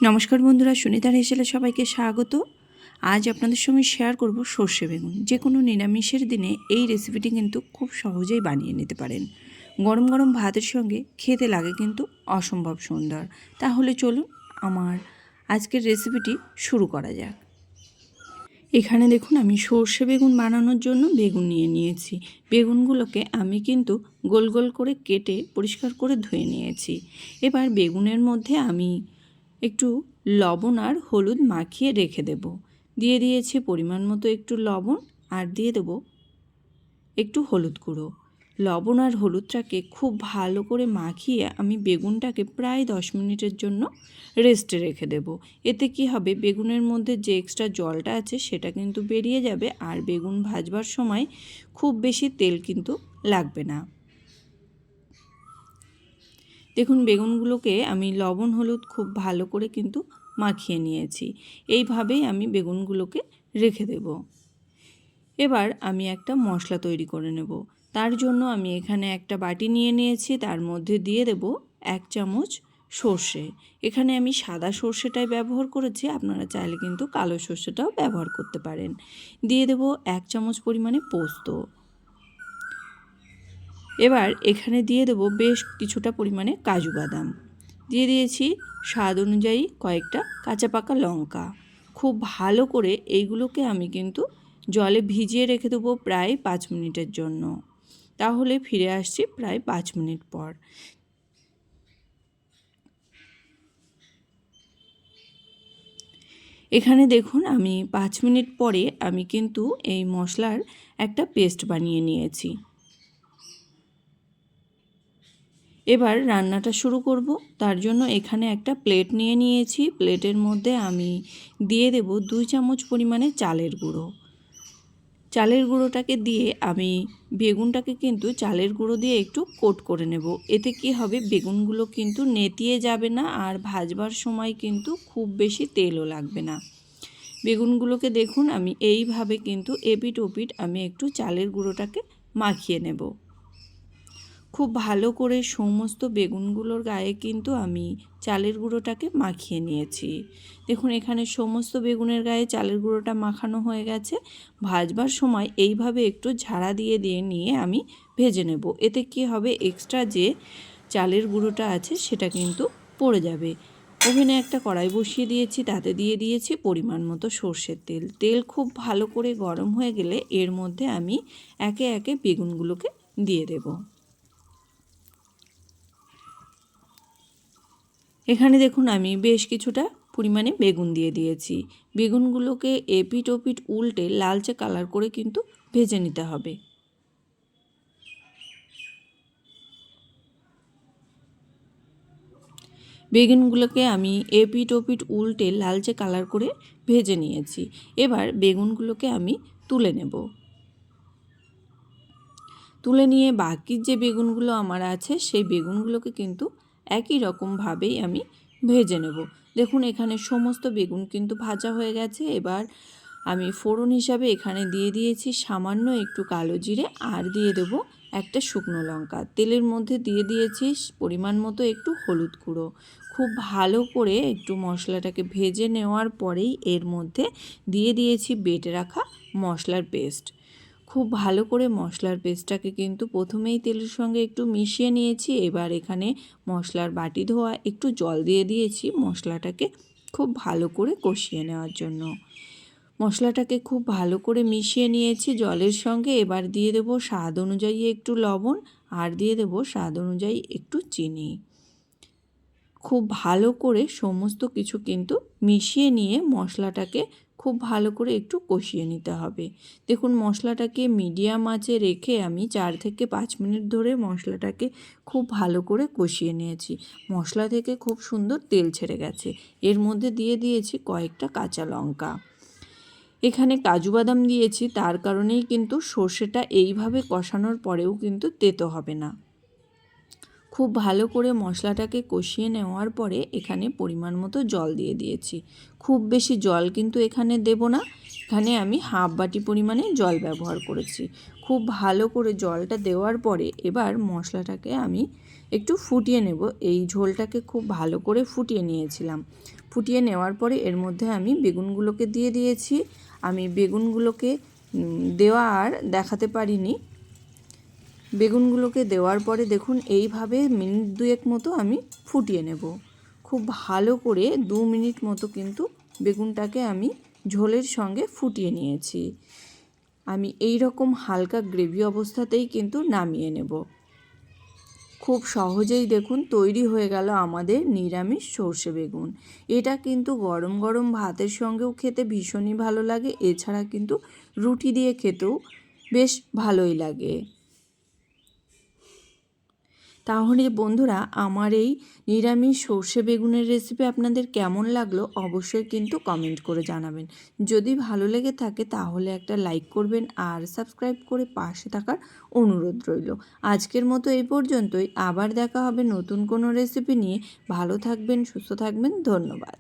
নমস্কার বন্ধুরা, সুনিতার হেসেলে সবাইকে স্বাগত। আজ আপনাদের সঙ্গে শেয়ার করব সর্ষে বেগুন। যে কোনো নিরামিষের দিনে এই রেসিপিটি কিন্তু খুব সহজেই বানিয়ে নিতে পারেন। গরম গরম ভাতের সঙ্গে খেতে লাগে কিন্তু অসম্ভব সুন্দর। তাহলে চলুন আমার আজকের রেসিপিটি শুরু করা যাক। এখানে দেখুন আমি সর্ষে বেগুন বানানোর জন্য বেগুন নিয়ে নিয়েছি। বেগুনগুলোকে আমি কিন্তু গোল গোল করে কেটে পরিষ্কার করে ধুয়ে নিয়েছি। এবার বেগুনের মধ্যে আমি একটু লবণ আর হলুদ মাখিয়ে রেখে দেব। দিয়ে দিয়েছি পরিমাণ মতো একটু লবণ আর দিয়ে দেব একটু হলুদ গুঁড়ো। লবণ আর হলুদটাকে খুব ভালো করে মাখিয়ে আমি বেগুনটাকে প্রায় 10 মিনিটের জন্য রেস্টে রেখে দেব। এতে কি হবে, বেগুনের মধ্যে যে এক্সট্রা জলটা আছে সেটা কিন্তু বেরিয়ে যাবে আর বেগুন ভাজবার সময় খুব বেশি তেল কিন্তু লাগবে না। দেখুন বেগুনগুলোকে আমি লবণ হলুদ খুব ভালো করে কিন্তু মাখিয়ে নিয়েছি। এইভাবেই আমি বেগুনগুলোকে রেখে দেব। এবার আমি একটা মশলা তৈরি করে নেব। তার জন্য আমি এখানে একটা বাটি নিয়ে নিয়েছি, তার মধ্যে দিয়ে দেব 1 চামচ সর্ষে। এখানে আমি সাদা সর্ষেটাই ব্যবহার করেছি, আপনারা চাইলে কিন্তু কালো সর্ষেটাও ব্যবহার করতে পারেন। দিয়ে দেব 1 চামচ পরিমাণে পোস্ত। এবার এখানে দিয়ে দেব বেশ কিছুটা পরিমাণে কাজু বাদাম। দিয়ে দিয়েছি স্বাদ অনুযায়ী কয়েকটা কাঁচা পাকা লঙ্কা। খুব ভালো করে এইগুলোকে আমি কিন্তু জলে ভিজিয়ে রেখে দেবো প্রায় 5 মিনিটের জন্য। তাহলে ফিরে আসছি প্রায় 5 মিনিট পর। এখানে দেখুন আমি 5 মিনিট পরে আমি কিন্তু এই মশলার একটা পেস্ট বানিয়ে নিয়েছি। এবার রান্নাটা শুরু করব। তার জন্য এখানে একটা প্লেট নিয়ে নিয়েছি। প্লেটের মধ্যে আমি দিয়ে দেব 2 চামচ পরিমাণে চালের গুঁড়ো। চালের গুঁড়োটাকে দিয়ে আমি বেগুনটাকে কিন্তু চালের গুঁড়ো দিয়ে একটু কোট করে নেব। এতে কি হবে, বেগুনগুলো কিন্তু নেতিয়ে যাবে না আর ভাজবার সময় কিন্তু খুব বেশি তেলও লাগবে না। বেগুনগুলোকে দেখুন আমি এইভাবে কিন্তু এপিট ওপিট আমি একটু চালের গুঁড়োটাকে মাখিয়ে নেব। খুব ভালো করে সমস্ত বেগুনগুলোর গায়ে কিন্তু আমি চালের গুঁড়োটাকে মাখিয়ে নিয়েছি। দেখুন এখানে সমস্ত বেগুনের গায়ে চালের গুঁড়োটা মাখানো হয়ে গেছে। ভাজবার সময় এইভাবে একটু ঝাড়া দিয়ে নিয়ে আমি ভেজে নেব। এতে কি হবে, এক্সট্রা যে চালের গুঁড়োটা আছে সেটা কিন্তু পড়ে যাবে। ওভেনে একটা কড়াই বসিয়ে দিয়েছি, তাতে দিয়ে দিয়েছি পরিমাণ মতো সর্ষের তেল। তেল খুব ভালো করে গরম হয়ে গেলে এর মধ্যে আমি একে একে বেগুনগুলোকে দিয়ে দেব। এখানে দেখুন আমি বেশ কিছুটা পরিমাণে বেগুন দিয়ে দিয়েছি। বেগুনগুলোকে এপিট ওপিট উল্টে লালচে কালার করে কিন্তু ভেজে নিতে হবে। বেগুনগুলোকে আমি এপিট ওপিট উল্টে লালচে কালার করে ভেজে নিয়েছি। এবার বেগুনগুলোকে আমি তুলে নেব। তুলে নিয়ে বাকি যে বেগুনগুলো আমার আছে সেই বেগুনগুলোকে কিন্তু একই রকমভাবেই আমি ভেজে নেব। দেখুন এখানে সমস্ত বেগুন কিন্তু ভাজা হয়ে গেছে। এবার আমি ফোড়ন হিসাবে এখানে দিয়ে দিয়েছি সামান্য একটু কালো জিরে আর দিয়ে দেব একটা শুকনো লঙ্কা। তেলের মধ্যে দিয়ে দিয়েছি পরিমাণ মতো একটু হলুদ গুঁড়ো। খুব ভালো করে একটু মশলাটাকে ভেজে নেওয়ার পরেই এর মধ্যে দিয়ে দিয়েছি বেটে রাখা মশলার পেস্ট। খুব ভালো করে মশলার পেস্টটাকে কিন্তু প্রথমেই তেলের সঙ্গে একটু মিশিয়ে নিয়েছি। এবার এখানে মশলার বাটি ধোয়া একটু জল দিয়ে দিয়েছি মশলাটাকে খুব ভালো করে কষিয়ে নেওয়ার জন্য। মশলাটাকে খুব ভালো করে মিশিয়ে নিয়েছি জলের সঙ্গে। এবার দিয়ে দেব স্বাদ অনুযায়ী একটু লবণ আর দিয়ে দেব স্বাদ অনুযায়ী একটু চিনি। খুব ভালো করে সমস্ত কিছু কিন্তু মিশিয়ে নিয়ে মশলাটাকে খুব ভালো করে একটু কষিয়ে নিতে হবে। দেখুন মশলাটাকে মিডিয়াম আঁচে রেখে আমি 4 থেকে 5 মিনিট ধরে মশলাটাকে খুব ভালো করে কষিয়ে নিয়েছি। মশলা থেকে খুব সুন্দর তেল ছেড়ে গেছে। এর মধ্যে দিয়ে দিয়েছি কয়েকটা কাঁচা লঙ্কা। এখানে কাজু বাদাম দিয়েছি, তার কারণেই কিন্তু সর্ষেটা এইভাবে কষানোর পরেও কিন্তু তেতো হবে না। খুব ভালো করে মশলাটাকে কষিয়ে নেওয়ার পরে এখানে পরিমাণ মতো জল দিয়ে দিয়েছি। খুব বেশি জল কিন্তু এখানে দেব না, এখানে আমি হাফ বাটি পরিমাণে জল ব্যবহার করেছি। খুব ভালো করে জলটা দেওয়ার পরে এবার মশলাটাকে আমি একটু ফুটিয়ে নেব। এই ঝোলটাকে খুব ভালো করে ফুটিয়ে নিয়েছিলাম। ফুটিয়ে নেওয়ার পরে এর মধ্যে আমি বেগুনগুলোকে দিয়ে দিয়েছি। আমি বেগুনগুলোকে দেওয়া আর দেখাতে পারিনি। বেগুনগুলোকে দেওয়ার পরে দেখুন এইভাবে মিনিট 2 মতো আমি ফুটিয়ে নেব। খুব ভালো করে 2 মিনিট মতো কিন্তু বেগুনটাকে আমি ঝোলের সঙ্গে ফুটিয়ে নিয়েছি। আমি এই রকম হালকা গ্রেভি অবস্থাতেই কিন্তু নামিয়ে নেব। খুব সহজেই দেখুন তৈরি হয়ে গেল আমাদের নিরামিষ সর্ষে বেগুন। এটা কিন্তু গরম গরম ভাতের সঙ্গেও খেতে ভীষণই ভালো লাগে, এছাড়া কিন্তু রুটি দিয়ে খেতেও বেশ ভালোই লাগে। তাহলে বন্ধুরা, আমার এই নিরামিষ সর্ষে বেগুনের রেসিপি আপনাদের কেমন লাগলো অবশ্যই কিন্তু কমেন্ট করে জানাবেন। যদি ভালো লেগে থাকে তাহলে একটা লাইক করবেন আর সাবস্ক্রাইব করে পাশে থাকার অনুরোধ রইল। আজকের মতো এই পর্যন্তই। আবার দেখা হবে নতুন কোনো রেসিপি নিয়ে। ভালো থাকবেন, সুস্থ থাকবেন। ধন্যবাদ।